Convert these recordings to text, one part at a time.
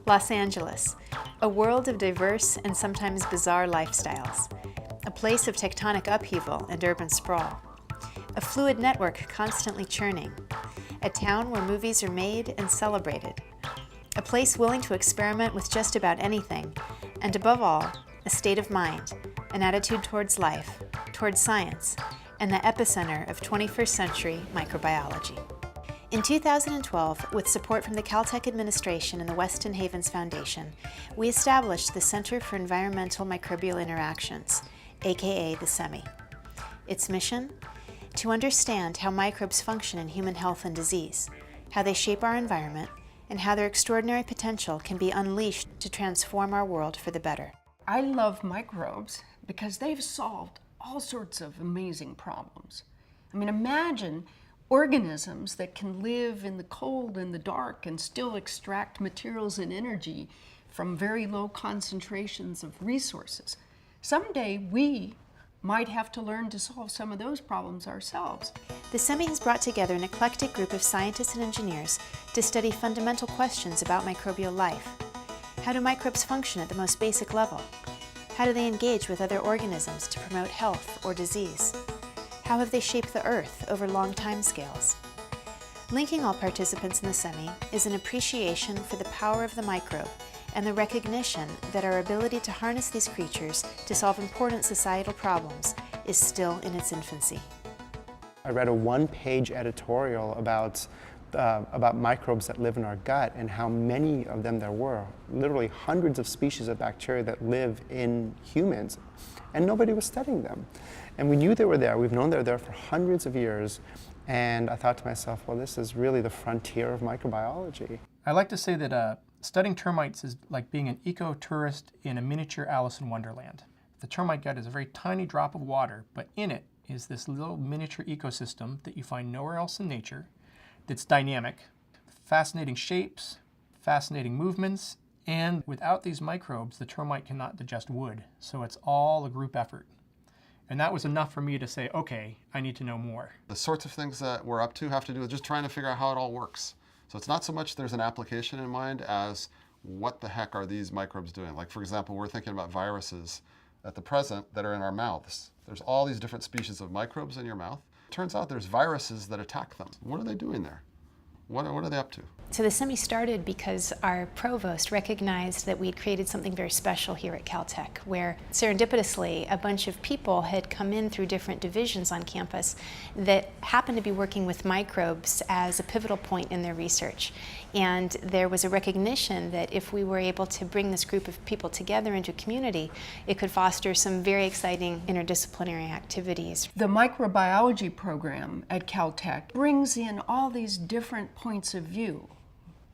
Los Angeles, a world of diverse and sometimes bizarre lifestyles. A place of tectonic upheaval and urban sprawl. A fluid network constantly churning. A town where movies are made and celebrated. A place willing to experiment with just about anything. And above all, a state of mind, an attitude towards life, towards science, and the epicenter of 21st century microbiology. In 2012, with support from the Caltech administration and the Weston Havens Foundation, we established the Center for Environmental Microbial Interactions, aka the CEMI. Its mission? To understand how microbes function in human health and disease, how they shape our environment, and how their extraordinary potential can be unleashed to transform our world for the better. I love microbes because they've solved all sorts of amazing problems. I mean, imagine organisms that can live in the cold and the dark and still extract materials and energy from very low concentrations of resources. Someday we might have to learn to solve some of those problems ourselves. The CEMI has brought together an eclectic group of scientists and engineers to study fundamental questions about microbial life. How do microbes function at the most basic level? How do they engage with other organisms to promote health or disease? How have they shaped the Earth over long timescales? Linking all participants in the CEMI is an appreciation for the power of the microbe and the recognition that our ability to harness these creatures to solve important societal problems is still in its infancy. I read a one-page editorial about microbes that live in our gut and how many of them there were, literally hundreds of species of bacteria that live in humans, and nobody was studying them. And we knew they were there. We've known they're there for hundreds of years, and I thought to myself, well, this is really the frontier of microbiology. I like to say that studying termites is like being an eco-tourist in a miniature Alice in Wonderland. The termite gut is a very tiny drop of water, but in it is this little miniature ecosystem that you find nowhere else in nature, that's dynamic, fascinating shapes, fascinating movements, and without these microbes, the termite cannot digest wood, so it's all a group effort. And that was enough for me to say, okay, I need to know more. The sorts of things that we're up to have to do with just trying to figure out how it all works. So it's not so much there's an application in mind as what the heck are these microbes doing? Like, for example, we're thinking about viruses at the present that are in our mouths. There's all these different species of microbes in your mouth. Turns out there's viruses that attack them. What are they doing there? What are they up to? So the CEMI started because our provost recognized that we'd created something very special here at Caltech, where serendipitously a bunch of people had come in through different divisions on campus that happened to be working with microbes as a pivotal point in their research. And there was a recognition that if we were able to bring this group of people together into community, it could foster some very exciting interdisciplinary activities. The microbiology program at Caltech brings in all these different points of view.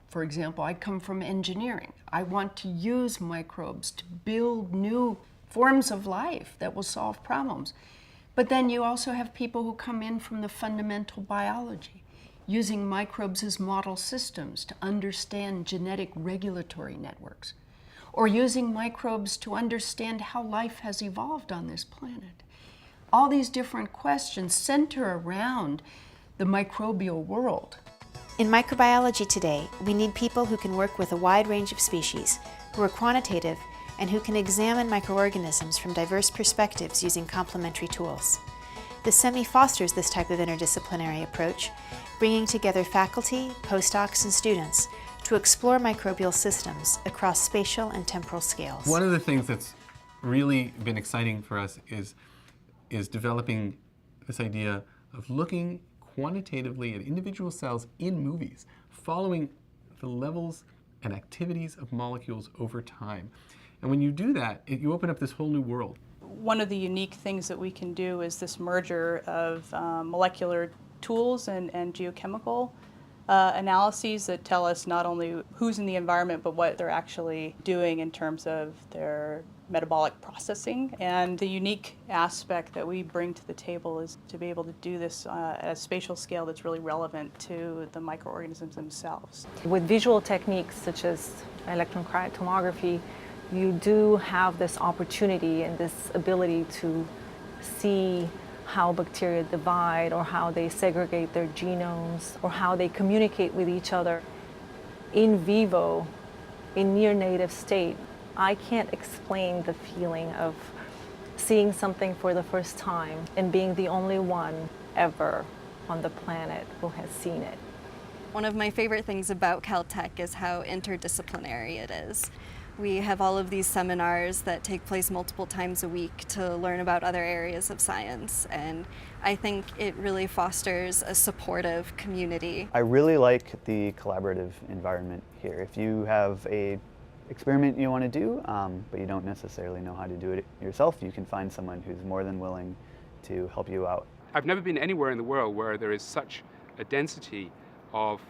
For example, I come from engineering. I want to use microbes to build new forms of life that will solve problems. But then you also have people who come in from the fundamental biology, using microbes as model systems to understand genetic regulatory networks, or using microbes to understand how life has evolved on this planet. All these different questions center around the microbial world. In microbiology today, we need people who can work with a wide range of species, who are quantitative, and who can examine microorganisms from diverse perspectives using complementary tools. The CEMI fosters this type of interdisciplinary approach, bringing together faculty, postdocs, and students to explore microbial systems across spatial and temporal scales. One of the things that's really been exciting for us is developing this idea of looking quantitatively at individual cells in movies, following the levels and activities of molecules over time. And when you do that, you open up this whole new world. One of the unique things that we can do is this merger of molecular tools and geochemical analyses that tell us not only who's in the environment, but what they're actually doing in terms of their metabolic processing. And the unique aspect that we bring to the table is to be able to do this at a spatial scale that's really relevant to the microorganisms themselves. With visual techniques such as electron tomography, you do have this opportunity and this ability to see how bacteria divide, or how they segregate their genomes, or how they communicate with each other in vivo a near native state. I can't explain the feeling of seeing something for the first time and being the only one ever on the planet who has seen it. One of my favorite things about Caltech is how interdisciplinary it is. We have all of these seminars that take place multiple times a week to learn about other areas of science, and I think it really fosters a supportive community. I really like the collaborative environment here. If you have a experiment you want to do, but you don't necessarily know how to do it yourself, you can find someone who's more than willing to help you out. I've never been anywhere in the world where there is such a density of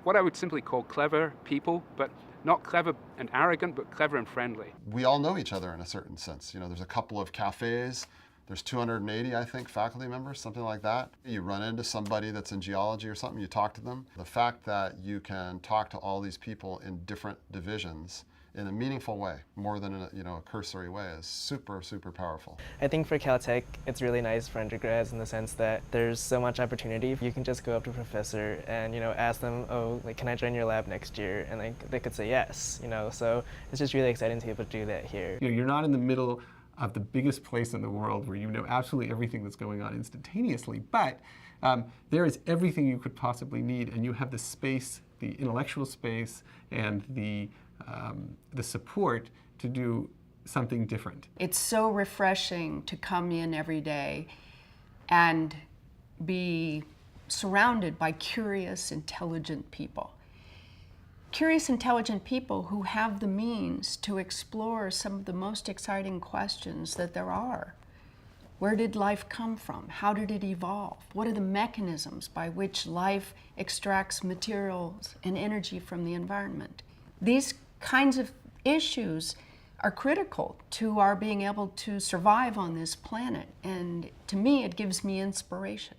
what I would simply call clever people, but not clever and arrogant, but clever and friendly. We all know each other in a certain sense. You know, there's a couple of cafes, there's 280, I think, faculty members, something like that. You run into somebody that's in geology or something, you talk to them. The fact that you can talk to all these people in different divisions in a meaningful way, more than in a cursory way, is super, super powerful. I think for Caltech, it's really nice for undergrads in the sense that there's so much opportunity. You can just go up to a professor and ask them, oh, like, can I join your lab next year? And they could say yes. So it's just really exciting to be able to do that here. You're not in the middle of the biggest place in the world where you know absolutely everything that's going on instantaneously, but there is everything you could possibly need, and you have the space, the intellectual space, and the support to do something different. It's so refreshing to come in every day and be surrounded by curious, intelligent people. Curious, intelligent people who have the means to explore some of the most exciting questions that there are. Where did life come from? How did it evolve? What are the mechanisms by which life extracts materials and energy from the environment? These kinds of issues are critical to our being able to survive on this planet, and to me it gives me inspiration.